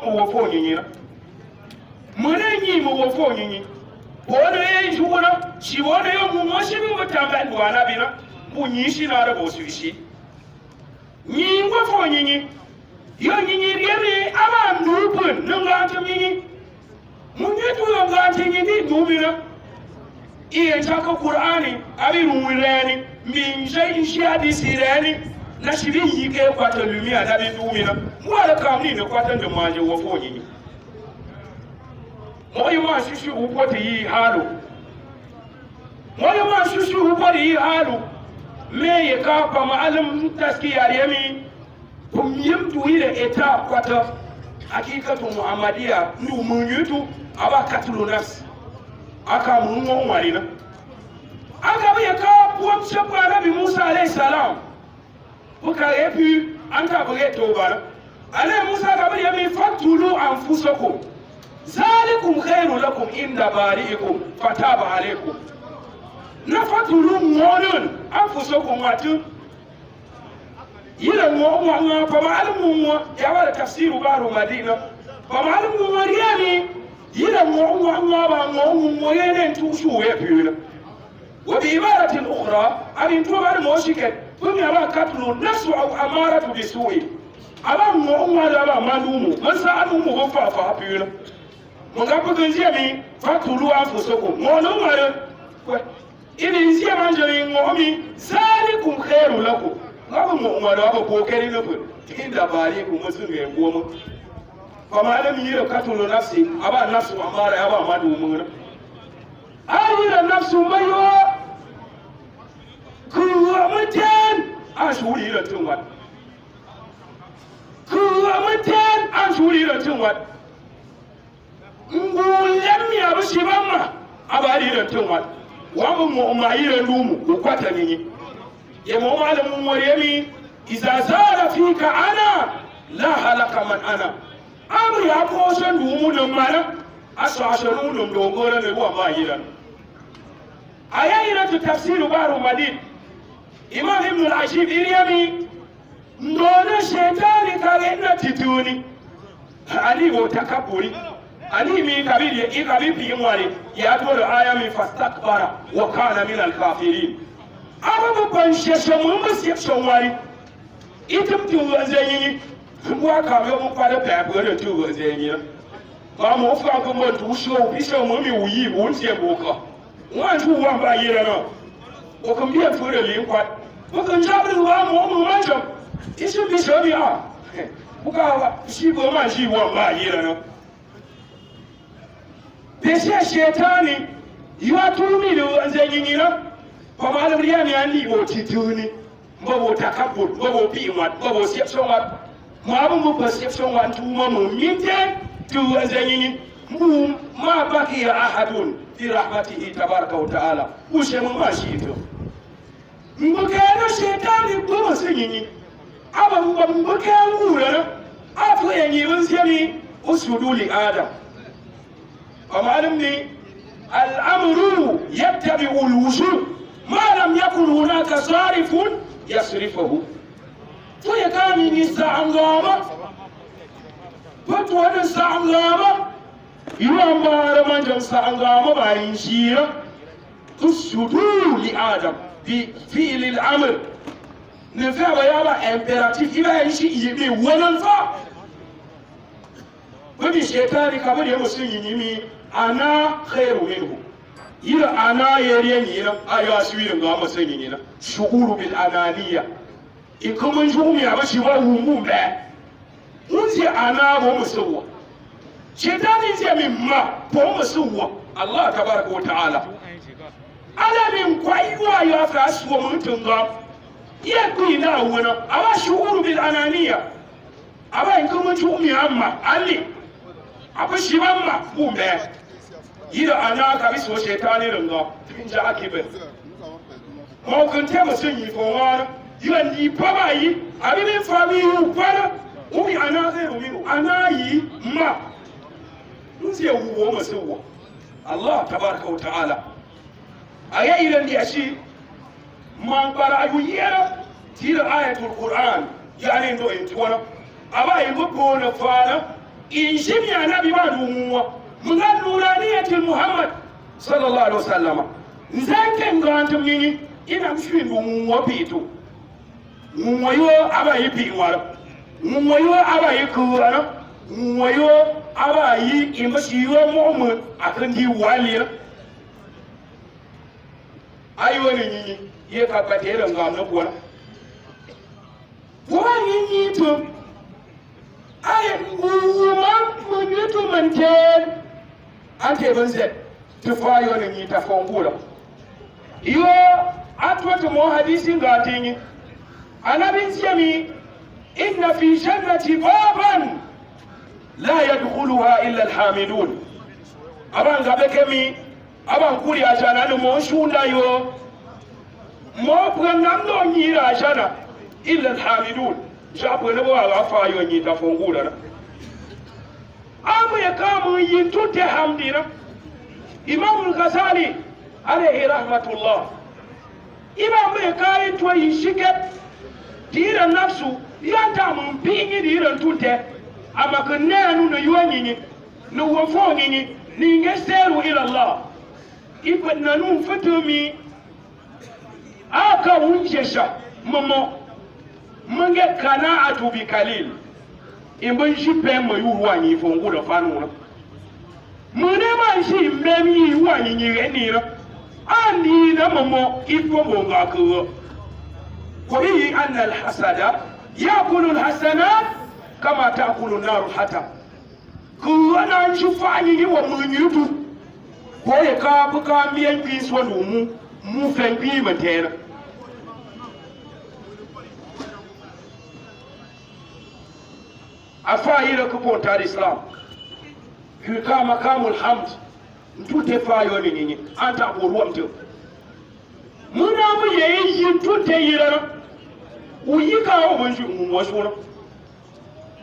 wo fo nyinyi mune nyi mo wo fo nyinyi bono ye juna shi bono yo mu mo shi mu tamba ndwana bina mu nyi shi na da bo su shi nyi wo fo nyinyi yo nyinyi riemi aba ndubun nunga to nyinyi mu nyetu yo nga nyinyi dubina iye chaka Qur'ani abi ruwirani min jai shi hadisi rani na shi bin yi kai kwatan lumiya da bin dumina mu ala kamni ne kwatan da maje wo fo nyinyi moyo ma shishi upoti yi halu moyo ma shishi upoti yi halu me ye ka pa ma'alim taskiya yemi kum yimtu ile eta kwata hakikatu muhammadiya ndu munyutu aba katulu nafs aka mungo warina aka be ka puam shapa nabi Musa alayhi salam buka epi anta bage toba ale Musa ka be yemi fatulu anfusakum ذلكم خير لكم عند بارئكم فتاب عليكم نفتلوا مولون أنفسكم واتو يلا مو فمعلموا يا ولا تفسير بارو مدينة فمعلموا مرياني يلا مو ينن توشو يبينا وبعبارة أخرى أن توبر موشكت ثم يرى قتل نفس أو أمارة بسوء أبا مو أبا مالومو من سألومو غفافا بينا mungapo tunziami fatulu anfusukum mono mare ini nzia manjari ngomi zalikum khairu lakum ngabo mo umaro abo kokeri nufu tinda bari ku musun ye ngoma kama alam yiro katulu nafsi aba nafsu amara aba madu mura ayira nafsu mayo kuwa mutan ashuri ira tunwa kuwa mutan ashuri ira tunwa ngulem ya bushibama abari da tunwa wa mu mayira lumu ko kwata nyinyi ye mu malamu maryami iza zara fika ana la halaka man ana abu ya ko san lumu nan mana asashanu dum dogora ne wa mayira ayayira tu tafsiru baru madin imam ibn al-ashib iriyami ndona shetani kagenda tituni ali wo takaburi ali mi kabiri ikabipi imwari ya dole aya mi fastakbara wa kana min al-kafirin aba ban sheshe mun musiyasho wari itim tu zanyi wa ka yo mun fara babure tu zanyi ba mu fa ko mo tu sho bisho mu mi wuyi won se boka wa tu wa ba yira no o kan biya fure li kwa ko kan jabri wa mu manjo isu bisho bi a buka shi go ma shi wa ba yira no peshe shetani yuatumi do anzenyina kwa maana mriani ani otituni mbo takabbur mbo bi'mat mbo sefsongat mabu mbo persepsongat tuma mo minte tu anzenyini mbu ma baqiya ahadun fi rahmatihi tabaraka wa taala ushe mo mashito mbo kana shetani mbo senyini aba mbo kangura afu yenyi unzemi usudu li adam ومعلمني الأمر يتبع الوجود ما لم يكن هناك صارف يصرفه فيكامي نستعنغامة فتوى نستعنغامة يوم بارمان جمستعنغامة باين شيرا تسجدوا لآدم بفعل الأمر نفع ويابا امبراتيف إلا يشي يبني وننفع ومن الشيطان كبير يمسلم يمي أنا خير منه إذا أنا يرينينا أيها سويرن غام سنينينا شعور بالأنانية إن كم نجوم يا بشي وهم لا أنزي أنا بمسوا شيطان ينزي مما بمسوا الله تبارك وتعالى على من قايوا يا فاس ومنتنغام يكوينا هنا أما شعور بالأنانية أما إن كم نجوم يا أما علي أبو شبابنا بومبا يدا أنا كابيس وشيطاني رنغا تنجا أكيبه ما كنت مسني فوانا يلي باباي أبي من فامي وبانا ومي أنا غير منه أنا ما نزي هو مسوا الله تبارك وتعالى أيا إلى اللي أشي ما برا يويرا تير آية القرآن يعني إنه إنتوانا أبا يبقون فانا injim ya nabi ba dumuwa mun ga nuraniyatul muhammad sallallahu alaihi wasallam nzake ngantum yini ina mshwi dumuwa pito mwayo abayi pinwara mwayo abayi kuwana mwayo abayi imashiyo mu'min akan di walira ayo ne nyinyi ye ka patera ngam na kuwana wani nyito ay nguma munyito manten ante banze tufayo ne nyita fongula yo atwatu mo hadisi ngatinyi anabin siyami inna fi jannati baban la yadkhuluha illa alhamidun aban gabekemi aban kuri ajana no mo shunda yo mo pranando nyira ajana illa alhamidun shapo ne bo ala fa yo nyi ta fongula na amu yakamu yintute hamdina imam al-ghazali alayhi rahmatullah imam yakai to yishike dira nafsu yanta mun pingi dira tunte amaka nenu no yonyinyi no wofo nyinyi ni ngeseru ila allah ipa nanu fatumi aka unjesha momo mange kana'atu bi kalil imbon shi pe mo yuwa nyi fongu da fanu na mune ma shi mbemi yuwa nyi reni na ani na momo ifo bonga ko وهي أن الحسد يأكل الحسنات كما تأكل النار الحطب كوانا نشوف عني ومن يدو كوي كابو كامبيان بيس ونومو مو فين بي متينا أفايلة كبون تار الإسلام هكا مقام الحمد نتو تفايو نيني أنت أقول وامتو muna mu yayin yin tutte yira uyi kawo mun shi mun wasu na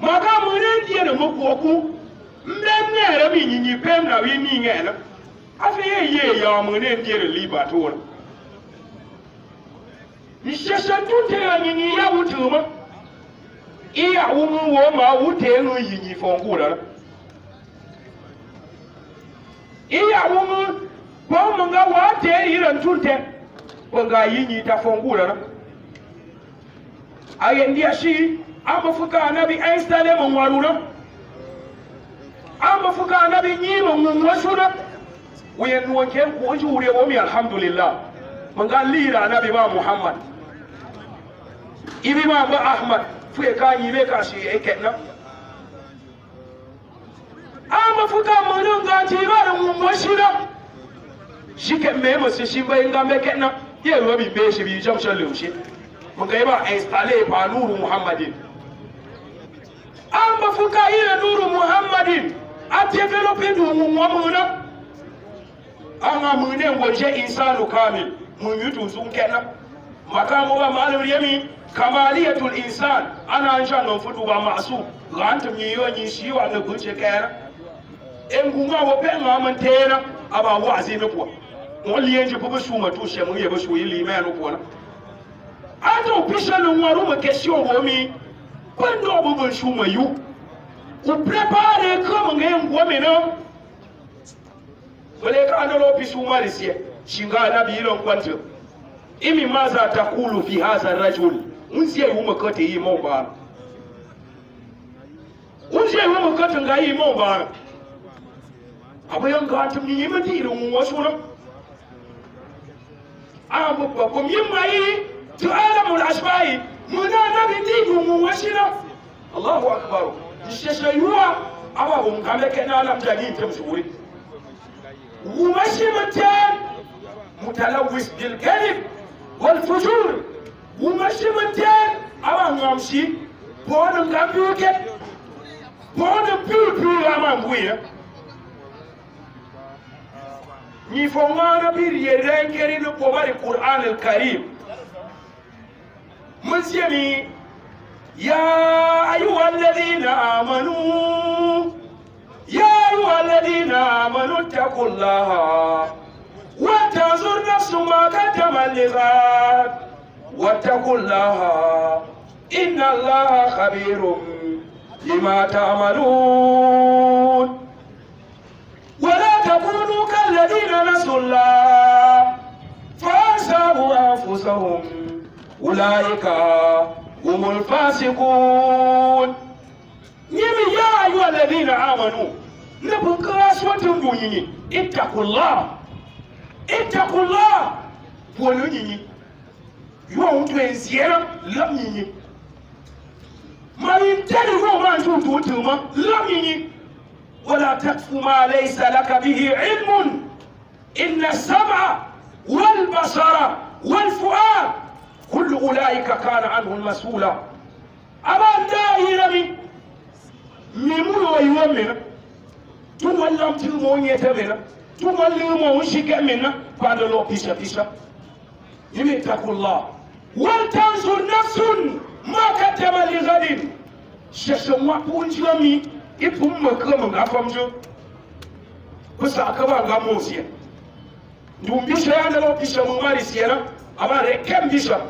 maka mun ne diye da makoku mbemme ra mi nyinyi pem na wi mi ngena afi ye ya mun ne diye da liba to na nishesha tutte ya nyinyi ya wutu ma iya umu wo ma wute no yinyi fongura iya umu ko mun ga wate iran tutte wanga yinyi ta fongula na ayendia shi amafuka anabi installe mun waruna amafuka anabi nyimo mun wasuna wayen wanke ko jure wo mi alhamdulillah manga lira anabi ba muhammad ibi ma ba ahmad fuye ka yibe ka shi ekenna amafuka mun ga ti ba mun wasina shike memo se shi ba ngambe kenna ye robi be shi bi jam shan lewshi mun ga ba installe ba nuru muhammadin amba fuka ile nuru muhammadin a developer du muamuna anga mune ngoje insanu kamil mun yutu sun kenan makamu ba malul yami kamaliyatul insan ana anja non fudu ba masu rantum ni yoni shi wa na guce kayana en gunga wo pe ngaman tena aba wazi ne kuwa wali yenje ko basu matushe mun ye basu yili mai no kuwa ato pisha no waru ma question wo mi quando bo shu mayu ku prepare comme ngem wo mi no wale ka andolo pisu marisiye shinga na bi ilon kwanto imi maza takulu fi hadha rajul unsiye yuma kote yi mo ba unsiye yuma kote ngai mo ba abayan ka tum ni yima ti irin wasu na abu ba ko yimai to alamul asbai muna na bi ti mu wasina Allahu akbar sheshayuwa aba bun kame kana alam jagi tamsuri ومشمتان متلوث بالكذب والفجور ومشمتان أما نمشي بون كمبيوكي بون بيو أما نقوي نفهمنا بيريرين كريم بوبار القرآن الكريم مسيمي يا أيها الذين آمنوا يا أيها الذين آمنوا اتقوا الله وتنظر نفس ما قدمت لغد واتقوا الله إن الله خبير بما تعملون ولا تكونوا كالذين نسوا الله فأنساهم أنفسهم أولئك هم الفاسقون يا أيها الذين آمنوا نبقى سوتنبوني اتقوا الله ولني يوم تنزيرا لم يني ما ينتهي ما أنتم تؤمن لم يني ولا تقف ما ليس لك به علم إن السمع والبصر والفؤاد كل أولئك كان عنه المسؤولا أما دائرة ميمون ويومنا ثم لم تلمون يتبنا ثم لم شك منا بعد لو بيشا يتقوا الله ولتنظر نفس ما كتب لغد ششوا بونجامي يفهم مكرم غافمجو بس أكبر غاموسيا نوم بيشا أنا لو بيشا ممارسيا أما ركم بيشا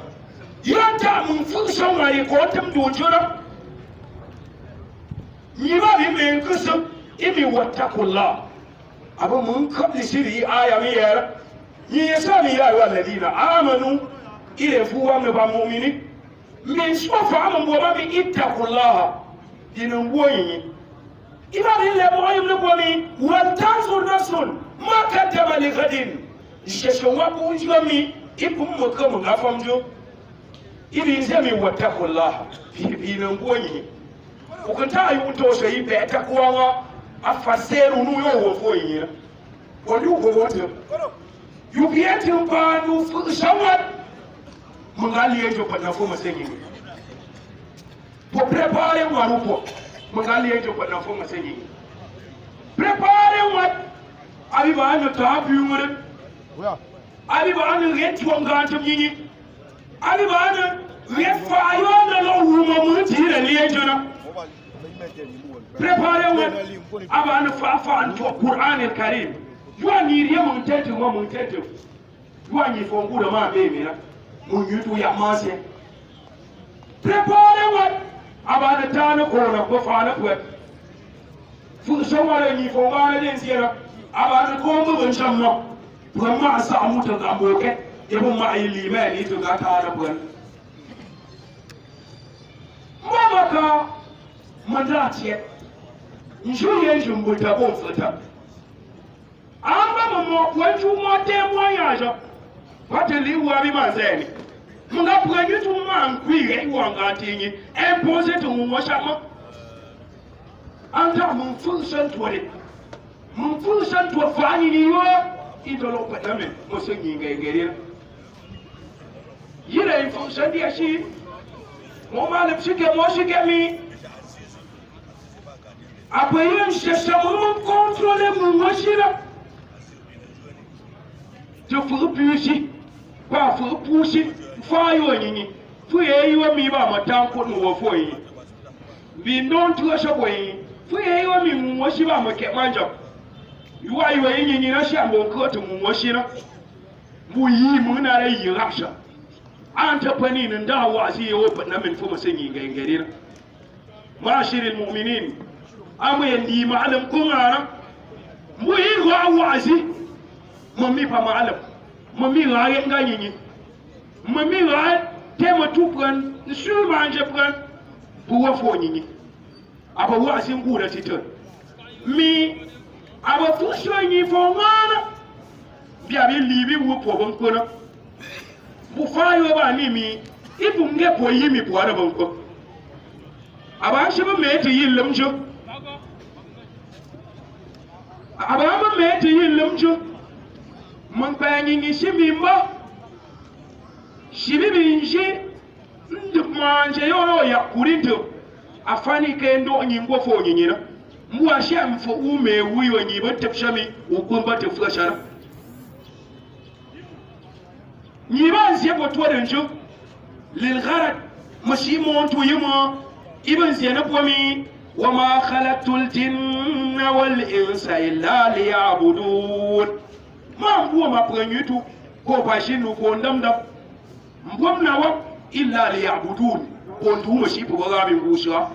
يانتا من فرشة ما يقوتم دوجنا نيما بيمين كسم إبي واتقوا الله أبو من قبل سيري آية مير يسامي يا أيها الذين آمنوا إلى فوا مؤمنين من سوف أمم وبابي اتقوا الله ينبوي إذا اللي بوي نبوي ولتنظر نفس ما كتب لغد ششوا بونجامي يبم مكرم غافمجو إذا زمي واتقوا الله ينبوي ukutaka yutosha ipe atakuwa afaseru nuyo wofoyira wali uko wote yukieti mpanu shawat mungali yejo pana foma senyi po prepare warupo mungali yejo pana foma senyi prepare wat abi bana tabu ngure abi bana reti wangantum nyinyi abi bana refayo na lo wuma mutira liyejona préparez-vous avant de faire un Coran et Karim. Vous n'irez pas mon tête, moi mon tête. Vous n'irez pas mon bébé. Mon YouTube a massé. Préparez-vous avant de faire un Coran pour faire un peu. Vous savez, il faut aller dans ciel. Avant de combattre un chameau. Pour moi, ça a monté dans mon cœur. Et pour moi, il y a des gens qui ont été Maman, mandatie njuye njumbuta bomfuta amba momo kwenju mote moyajo pateliwa bimanzeni munga pwenyu tumankwire iwangatinyi impose tumumoshama anta mumfunsan twore mumfunsan twafani niyo idolo patame mosenyinga igerira yire imfunsan diashi moma lepshike moshike mi après un cherchement contrôler mon machine je faut pousser pas faut pousser fayo nini fu yeyo mi ba matanko no fo yi bi non tu so boy fu yeyo mi mo shi ba mo ke manja yuwa yuwa nini na sha mo ko to mo shi na mu yi mu na rai yi rapsha entrepreneur nda wasi yo na min fu mo sanyi ngare na mashiril mu'minin amma yandi ma'alam kunana mu yi wazi mami fa ma'alam mami rayen ganyi mami rayen tema tupran su manje pran buwa fonyi aba wazin gura titan mi aba fushonyi fomana bia bi libi wo pobon kona bu fayo ba ni mi ibu nge poyi mi bo ara banko aba shi ba me ti yin lamjo abama mete yin lamjo man bayanyi ni shimimba shibibi nshi ndumanje yo ya kurinto afani kendo nyingo fo nyinyina mwa sha mfo ume wiyo nyiba tafshami ukumba tafashara nyiba nsiye ko twarenjo lil gharad mashimo to yima ibn zainab wami وما خلقت الجن والإنس إلا ليعبدون ما هو ما برنيتو كو باشينو كو ندمدم مبوم نوا إلا ليعبدون كنتو مشي بغرابي بوشرا